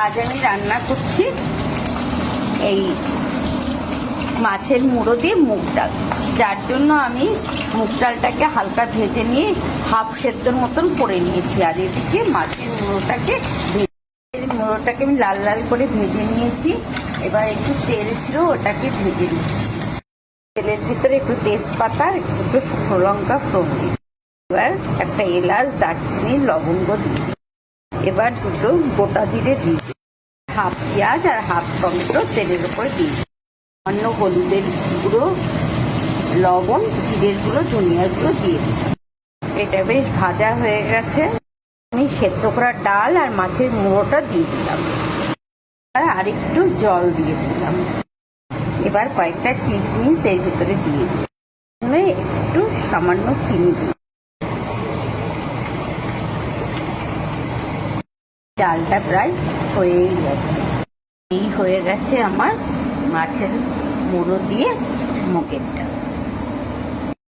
আজ আমি রান্না করছি এই মাছের মুড়ো দিয়ে মুগ ডাল, যার জন্য আমি মুগ ডালটাকে হালকা ভেজে নিয়ে হাফ সেদ্ধর মতন করে নিয়েছি। আর এদিকে মাছের মুড়োটাকে আমি লাল লাল করে ভেজে নিয়েছি। এবার একটু তেল ছিল, ওটাকে ভেজে নিয়েছি। তেলের ভিতরে একটু তেজপাতা, একটু শুকনো লঙ্কা ফোড়ন, এবার একটা এলাচ, দারচিনি, লবঙ্গ দিয়ে, এবার দুটো গোটা জিরে দিয়ে, হাফ পেঁয়াজ আর হাফ টমেটো তেলের উপরে দিয়ে, অন্য হলুদের গুঁড়ো, লবণ, জিরের গুঁড়ো, ধনিয়ার গুঁড়ো দিয়ে দিলাম। এটা বেশ ভাজা হয়ে গেছে। আমি সেদ্ধ করা ডাল আর মাছের মুড়োটা দিয়ে দিলাম, আর একটু জল দিয়ে দিলাম। এবার কয়েকটা কিশমিশ এর ভিতরে দিয়ে দিলাম, একটু সামান্য চিনি দিলাম। ডালটা প্রায় হয়েই গেছে। এই হয়ে গেছে আমার মাছের মুড়ো দিয়ে মুগের ডাল।